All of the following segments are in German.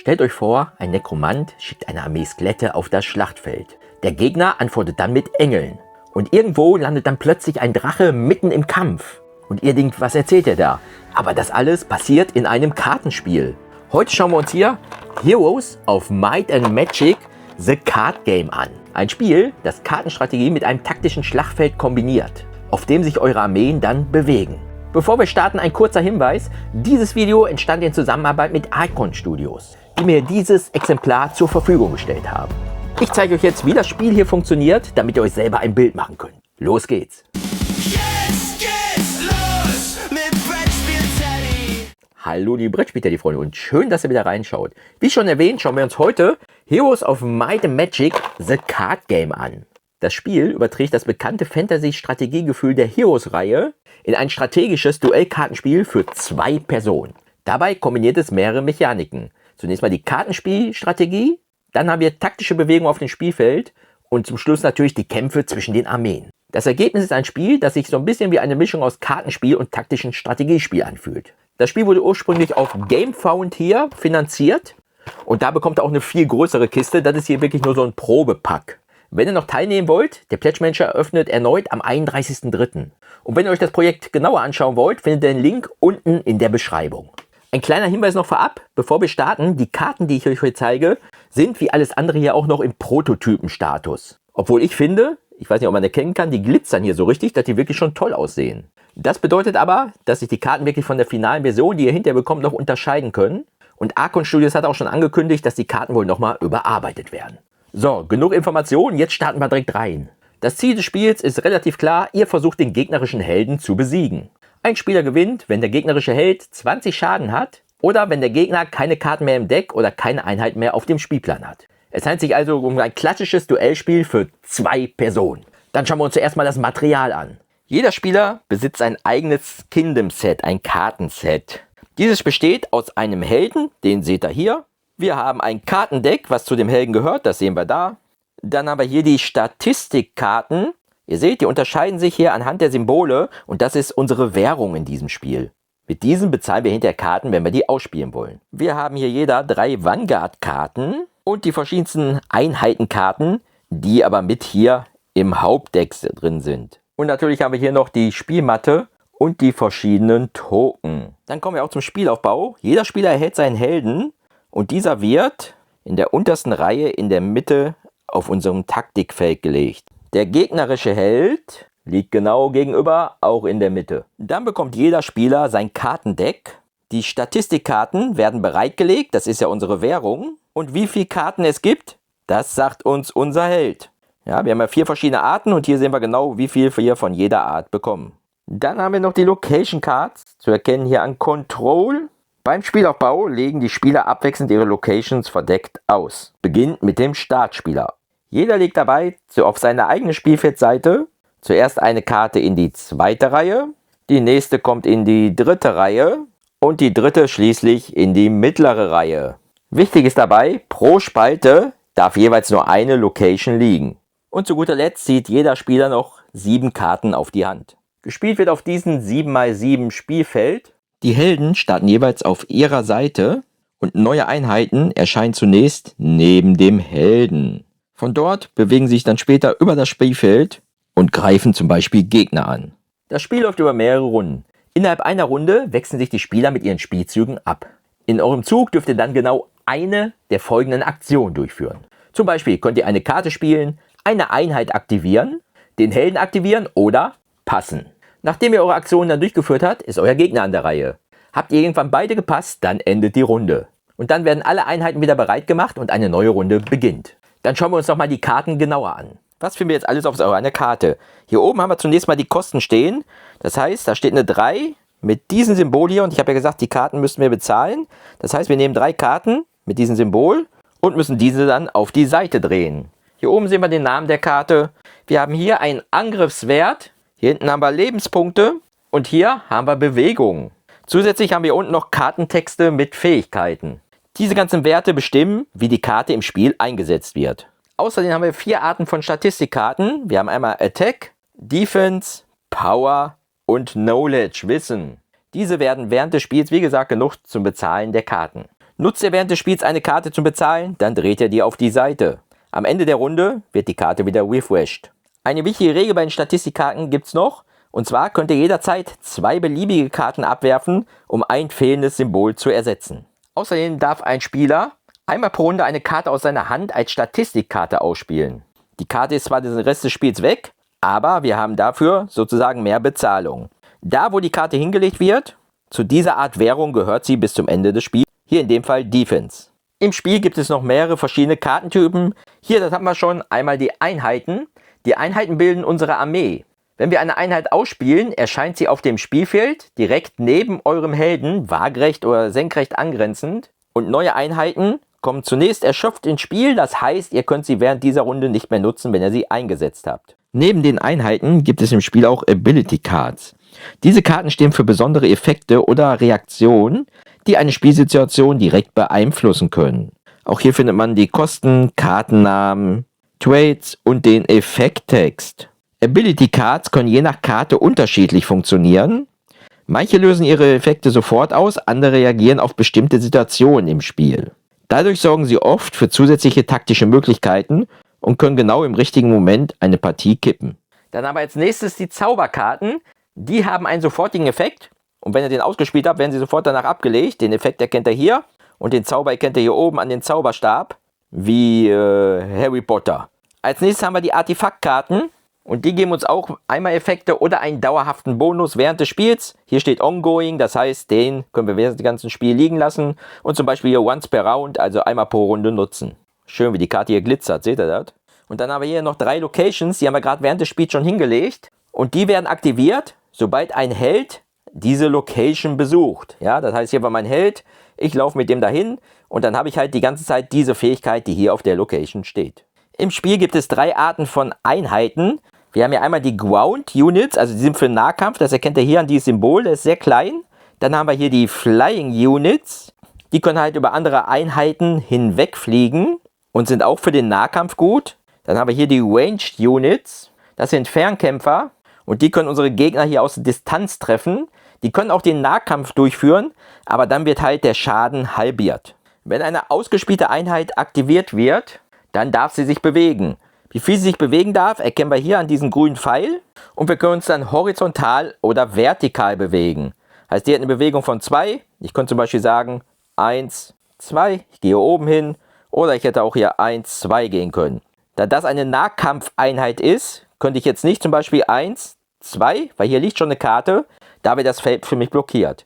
Stellt euch vor, ein Nekromant schickt eine Armee Skelette auf das Schlachtfeld. Der Gegner antwortet dann mit Engeln. Und irgendwo landet dann plötzlich ein Drache mitten im Kampf. Und ihr denkt, was erzählt er da? Aber das alles passiert in einem Kartenspiel. Heute schauen wir uns hier Heroes of Might and Magic The Card Game an. Ein Spiel, das Kartenstrategie mit einem taktischen Schlachtfeld kombiniert, auf dem sich eure Armeen dann bewegen. Bevor wir starten, ein kurzer Hinweis. Dieses Video entstand in Zusammenarbeit mit Icon Studios, die mir dieses Exemplar zur Verfügung gestellt haben. Ich zeige euch jetzt, wie das Spiel hier funktioniert, damit ihr euch selber ein Bild machen könnt. Los geht's! Hallo liebe Brettspiel, Freunde, und schön, dass ihr wieder reinschaut. Wie schon erwähnt, schauen wir uns heute Heroes of Might and Magic The Card Game an. Das Spiel überträgt das bekannte Fantasy-Strategiegefühl der Heroes-Reihe in ein strategisches Duellkartenspiel für 2 Personen. Dabei kombiniert es mehrere Mechaniken. Zunächst mal die Kartenspielstrategie, dann haben wir taktische Bewegungen auf dem Spielfeld und zum Schluss natürlich die Kämpfe zwischen den Armeen. Das Ergebnis ist ein Spiel, das sich so ein bisschen wie eine Mischung aus Kartenspiel und taktischen Strategiespiel anfühlt. Das Spiel wurde ursprünglich auf GameFound hier finanziert und da bekommt ihr auch eine viel größere Kiste. Das ist hier wirklich nur so ein Probepack. Wenn ihr noch teilnehmen wollt, der Pledge Manager öffnet erneut am 31.03. Und wenn ihr euch das Projekt genauer anschauen wollt, findet ihr den Link unten in der Beschreibung. Ein kleiner Hinweis noch vorab, bevor wir starten: Die Karten, die ich euch heute zeige, sind wie alles andere hier auch noch im Prototypenstatus. Obwohl ich finde, ich weiß nicht, ob man erkennen kann, die glitzern hier so richtig, dass die wirklich schon toll aussehen. Das bedeutet aber, dass sich die Karten wirklich von der finalen Version, die ihr hinterher bekommt, noch unterscheiden können. Und Icon Studios hat auch schon angekündigt, dass die Karten wohl nochmal überarbeitet werden. So, genug Informationen, jetzt starten wir direkt rein. Das Ziel des Spiels ist relativ klar: Ihr versucht den gegnerischen Helden zu besiegen. Ein Spieler gewinnt, wenn der gegnerische Held 20 Schaden hat oder wenn der Gegner keine Karten mehr im Deck oder keine Einheit mehr auf dem Spielplan hat. Es handelt sich also um ein klassisches Duellspiel für 2 Personen. Dann schauen wir uns zuerst mal das Material an. Jeder Spieler besitzt ein eigenes Kingdom-Set, ein Kartenset. Dieses besteht aus einem Helden, den seht ihr hier. Wir haben ein Kartendeck, was zu dem Helden gehört, das sehen wir da. Dann haben wir hier die Statistikkarten. Ihr seht, die unterscheiden sich hier anhand der Symbole und das ist unsere Währung in diesem Spiel. Mit diesen bezahlen wir hinterher Karten, wenn wir die ausspielen wollen. Wir haben hier jeder 3 Vanguard-Karten und die verschiedensten Einheitenkarten, die aber mit hier im Hauptdeck drin sind. Und natürlich haben wir hier noch die Spielmatte und die verschiedenen Token. Dann kommen wir auch zum Spielaufbau. Jeder Spieler erhält seinen Helden und dieser wird in der untersten Reihe in der Mitte auf unserem Taktikfeld gelegt. Der gegnerische Held liegt genau gegenüber, auch in der Mitte. Dann bekommt jeder Spieler sein Kartendeck. Die Statistikkarten werden bereitgelegt, das ist ja unsere Währung. Und wie viele Karten es gibt, das sagt uns unser Held. Ja, wir haben ja 4 verschiedene Arten und hier sehen wir genau, wie viel wir von jeder Art bekommen. Dann haben wir noch die Location Cards, zu erkennen hier an Control. Beim Spielaufbau legen die Spieler abwechselnd ihre Locations verdeckt aus. Beginnt mit dem Startspieler. Jeder legt dabei auf seine eigene Spielfeldseite zuerst eine Karte in die 2. Reihe, die nächste kommt in die 3. Reihe und die 3. schließlich in die mittlere Reihe. Wichtig ist dabei, pro Spalte darf jeweils nur eine Location liegen. Und zu guter Letzt zieht jeder Spieler noch 7 Karten auf die Hand. Gespielt wird auf diesem 7×7 Spielfeld. Die Helden starten jeweils auf ihrer Seite und neue Einheiten erscheinen zunächst neben dem Helden. Von dort bewegen sich dann später über das Spielfeld und greifen zum Beispiel Gegner an. Das Spiel läuft über mehrere Runden. Innerhalb einer Runde wechseln sich die Spieler mit ihren Spielzügen ab. In eurem Zug dürft ihr dann genau eine der folgenden Aktionen durchführen. Zum Beispiel könnt ihr eine Karte spielen, eine Einheit aktivieren, den Helden aktivieren oder passen. Nachdem ihr eure Aktionen dann durchgeführt habt, ist euer Gegner an der Reihe. Habt ihr irgendwann beide gepasst, dann endet die Runde. Und dann werden alle Einheiten wieder bereit gemacht und eine neue Runde beginnt. Dann schauen wir uns nochmal die Karten genauer an. Was finden wir jetzt alles auf so einer Karte? Hier oben haben wir zunächst mal die Kosten stehen. Das heißt, da steht eine 3 mit diesem Symbol hier und ich habe ja gesagt, die Karten müssen wir bezahlen. Das heißt, wir nehmen 3 Karten mit diesem Symbol und müssen diese dann auf die Seite drehen. Hier oben sehen wir den Namen der Karte. Wir haben hier einen Angriffswert. Hier hinten haben wir Lebenspunkte. Und hier haben wir Bewegung. Zusätzlich haben wir unten noch Kartentexte mit Fähigkeiten. Diese ganzen Werte bestimmen, wie die Karte im Spiel eingesetzt wird. Außerdem haben wir 4 Arten von Statistikkarten. Wir haben einmal Attack, Defense, Power und Knowledge, Wissen. Diese werden während des Spiels, wie gesagt, genutzt zum Bezahlen der Karten. Nutzt ihr während des Spiels eine Karte zum Bezahlen, dann dreht ihr die auf die Seite. Am Ende der Runde wird die Karte wieder refreshed. Eine wichtige Regel bei den Statistikkarten gibt es noch, und zwar könnt ihr jederzeit 2 beliebige Karten abwerfen, um ein fehlendes Symbol zu ersetzen. Außerdem darf ein Spieler einmal pro Runde eine Karte aus seiner Hand als Statistikkarte ausspielen. Die Karte ist zwar den Rest des Spiels weg, aber wir haben dafür sozusagen mehr Bezahlung. Da, wo die Karte hingelegt wird, zu dieser Art Währung gehört sie bis zum Ende des Spiels. Hier in dem Fall Defense. Im Spiel gibt es noch mehrere verschiedene Kartentypen. Hier, das haben wir schon, einmal die Einheiten. Die Einheiten bilden unsere Armee. Wenn wir eine Einheit ausspielen, erscheint sie auf dem Spielfeld direkt neben eurem Helden, waagerecht oder senkrecht angrenzend. Und neue Einheiten kommen zunächst erschöpft ins Spiel. Das heißt, ihr könnt sie während dieser Runde nicht mehr nutzen, wenn ihr sie eingesetzt habt. Neben den Einheiten gibt es im Spiel auch Ability Cards. Diese Karten stehen für besondere Effekte oder Reaktionen, die eine Spielsituation direkt beeinflussen können. Auch hier findet man die Kosten, Kartennamen, Trades und den Effekttext. Ability Cards können je nach Karte unterschiedlich funktionieren. Manche lösen ihre Effekte sofort aus, andere reagieren auf bestimmte Situationen im Spiel. Dadurch sorgen sie oft für zusätzliche taktische Möglichkeiten und können genau im richtigen Moment eine Partie kippen. Dann haben wir als nächstes die Zauberkarten. Die haben einen sofortigen Effekt. Und wenn ihr den ausgespielt habt, werden sie sofort danach abgelegt. Den Effekt erkennt ihr hier. Und den Zauber erkennt ihr hier oben an den Zauberstab. Wie Harry Potter. Als nächstes haben wir die Artefaktkarten. Und die geben uns auch einmal Effekte oder einen dauerhaften Bonus während des Spiels. Hier steht Ongoing, das heißt, den können wir während des ganzen Spiels liegen lassen. Und zum Beispiel hier Once per Round, also einmal pro Runde nutzen. Schön, wie die Karte hier glitzert, seht ihr das? Und dann haben wir hier noch 3 Locations, die haben wir gerade während des Spiels schon hingelegt. Und die werden aktiviert, sobald ein Held diese Location besucht. Ja, das heißt, hier war mein Held, ich laufe mit dem dahin und dann habe ich halt die ganze Zeit diese Fähigkeit, die hier auf der Location steht. Im Spiel gibt es 3 Arten von Einheiten. Wir haben hier einmal die Ground Units, also die sind für Nahkampf, das erkennt ihr hier an dieses Symbol, das ist sehr klein. Dann haben wir hier die Flying Units, die können halt über andere Einheiten hinwegfliegen und sind auch für den Nahkampf gut. Dann haben wir hier die Ranged Units, das sind Fernkämpfer und die können unsere Gegner hier aus der Distanz treffen. Die können auch den Nahkampf durchführen, aber dann wird halt der Schaden halbiert. Wenn eine ausgespielte Einheit aktiviert wird, dann darf sie sich bewegen. Wie viel sie sich bewegen darf, erkennen wir hier an diesem grünen Pfeil. Und wir können uns dann horizontal oder vertikal bewegen. Heißt, die hat eine Bewegung von 2. Ich könnte zum Beispiel sagen 1, 2. Ich gehe hier oben hin. Oder ich hätte auch hier 1, 2 gehen können. Da das eine Nahkampfeinheit ist, könnte ich jetzt nicht zum Beispiel 1, 2, weil hier liegt schon eine Karte. Da wird das Feld für mich blockiert.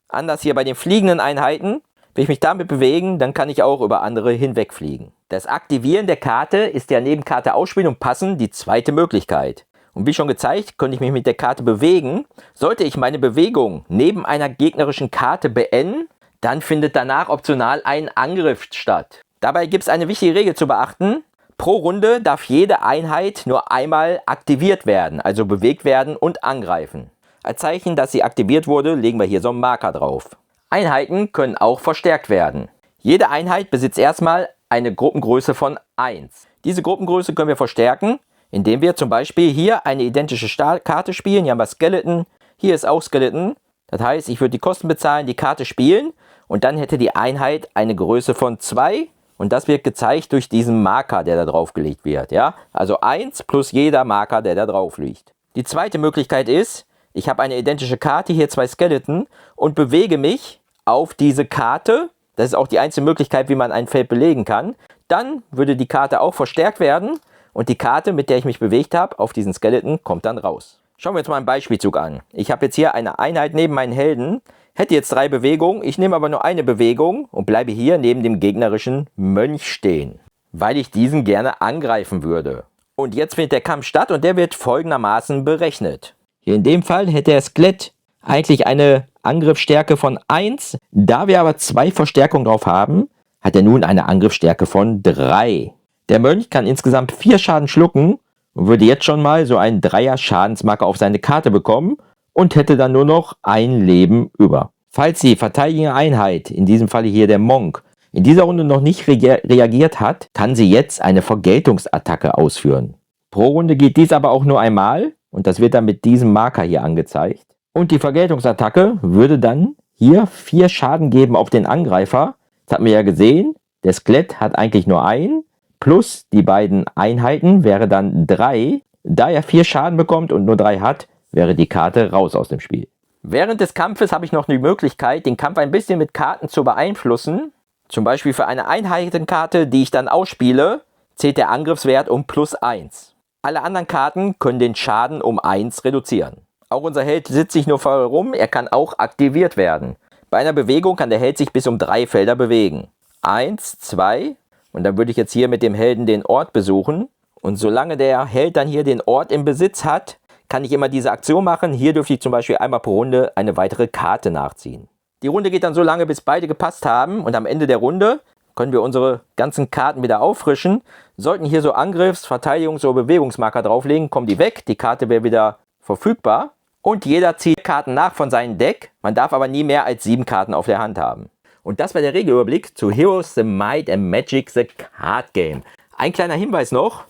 Anders hier bei den fliegenden Einheiten. Wenn ich mich damit bewegen, dann kann ich auch über andere hinwegfliegen. Das Aktivieren der Karte ist ja neben Karte ausspielen und passen die zweite Möglichkeit. Und wie schon gezeigt, könnte ich mich mit der Karte bewegen. Sollte ich meine Bewegung neben einer gegnerischen Karte beenden, dann findet danach optional ein Angriff statt. Dabei gibt es eine wichtige Regel zu beachten. Pro Runde darf jede Einheit nur einmal aktiviert werden, also bewegt werden und angreifen. Als Zeichen, dass sie aktiviert wurde, legen wir hier so einen Marker drauf. Einheiten können auch verstärkt werden. Jede Einheit besitzt erstmal eine Gruppengröße von 1. Diese Gruppengröße können wir verstärken, indem wir zum Beispiel hier eine identische Karte spielen. Hier haben wir Skeleton, hier ist auch Skeleton. Das heißt, ich würde die Kosten bezahlen, die Karte spielen und dann hätte die Einheit eine Größe von 2 und das wird gezeigt durch diesen Marker, der da drauf gelegt wird. Ja? Also 1 plus jeder Marker, der da drauf liegt. Die zweite Möglichkeit ist, ich habe eine identische Karte, hier 2 Skeleton und bewege mich auf diese Karte. Das ist auch die einzige Möglichkeit, wie man ein Feld belegen kann. Dann würde die Karte auch verstärkt werden und die Karte, mit der ich mich bewegt habe, auf diesen Skeleton, kommt dann raus. Schauen wir uns mal einen Beispielzug an. Ich habe jetzt hier eine Einheit neben meinen Helden, hätte jetzt 3 Bewegungen, ich nehme aber nur eine Bewegung und bleibe hier neben dem gegnerischen Mönch stehen, weil ich diesen gerne angreifen würde. Und jetzt findet der Kampf statt und der wird folgendermaßen berechnet. Hier in dem Fall hätte der Skelett eigentlich eine Angriffsstärke von 1. Da wir aber 2 Verstärkungen drauf haben, hat er nun eine Angriffsstärke von 3. Der Mönch kann insgesamt 4 Schaden schlucken und würde jetzt schon mal so einen 3er Schadensmarker auf seine Karte bekommen und hätte dann nur noch ein Leben über. Falls die verteidigende Einheit, in diesem Falle hier der Monk, in dieser Runde noch nicht reagiert hat, kann sie jetzt eine Vergeltungsattacke ausführen. Pro Runde geht dies aber auch nur einmal und das wird dann mit diesem Marker hier angezeigt. Und die Vergeltungsattacke würde dann hier 4 Schaden geben auf den Angreifer, Das hatten wir ja gesehen. Der Skelett hat eigentlich nur einen. Plus die beiden Einheiten wäre dann 3. Da er 4 Schaden bekommt und nur 3 hat, wäre die Karte raus aus dem Spiel. Während des Kampfes habe ich noch die Möglichkeit, den Kampf ein bisschen mit Karten zu beeinflussen. Zum Beispiel für eine Einheitenkarte, die ich dann ausspiele, zählt der Angriffswert um +1. Alle anderen Karten können den Schaden um 1 reduzieren. Auch unser Held sitzt sich nur voll rum, er kann auch aktiviert werden. Bei einer Bewegung kann der Held sich bis um 3 Felder bewegen. 1, 2 und dann würde ich jetzt hier mit dem Helden den Ort besuchen. Und solange der Held dann hier den Ort im Besitz hat, kann ich immer diese Aktion machen. Hier dürfte ich zum Beispiel einmal pro Runde eine weitere Karte nachziehen. Die Runde geht dann so lange, bis beide gepasst haben und am Ende der Runde können wir unsere ganzen Karten wieder auffrischen. Sollten hier so Angriffs-, Verteidigungs- oder Bewegungsmarker drauflegen, kommen die weg, die Karte wäre wieder verfügbar und jeder zieht Karten nach von seinem Deck. Man darf aber nie mehr als 7 Karten auf der Hand haben. Und das war der Regelüberblick zu Heroes the Might and Magic the Card Game. Ein kleiner Hinweis noch.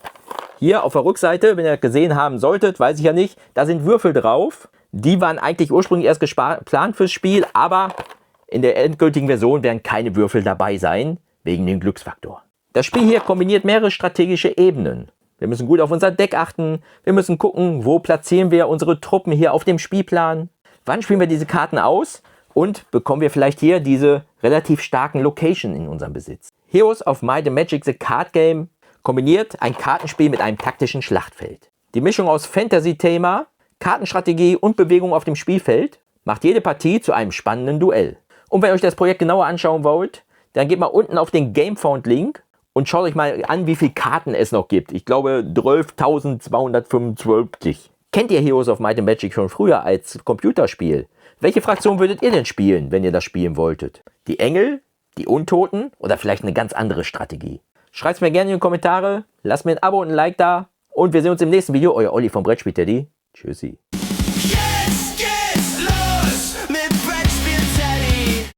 Hier auf der Rückseite, wenn ihr gesehen haben solltet, weiß ich ja nicht, da sind Würfel drauf. Die waren eigentlich ursprünglich erst geplant fürs Spiel, aber in der endgültigen Version werden keine Würfel dabei sein, wegen dem Glücksfaktor. Das Spiel hier kombiniert mehrere strategische Ebenen. Wir müssen gut auf unser Deck achten, wir müssen gucken, wo platzieren wir unsere Truppen hier auf dem Spielplan, wann spielen wir diese Karten aus und bekommen wir vielleicht hier diese relativ starken Location in unserem Besitz. Heroes of Might and Magic the Card Game kombiniert ein Kartenspiel mit einem taktischen Schlachtfeld. Die Mischung aus Fantasy-Thema, Kartenstrategie und Bewegung auf dem Spielfeld macht jede Partie zu einem spannenden Duell. Und wenn ihr euch das Projekt genauer anschauen wollt, dann geht mal unten auf den Gamefound-Link und schaut euch mal an, wie viele Karten es noch gibt. Ich glaube 12.225. Kennt ihr Heroes of Might and Magic schon früher als Computerspiel? Welche Fraktion würdet ihr denn spielen, wenn ihr das spielen wolltet? Die Engel, die Untoten oder vielleicht eine ganz andere Strategie? Schreibt es mir gerne in die Kommentare, lasst mir ein Abo und ein Like da und wir sehen uns im nächsten Video. Euer Olli vom Brettspiel Teddy. Tschüssi.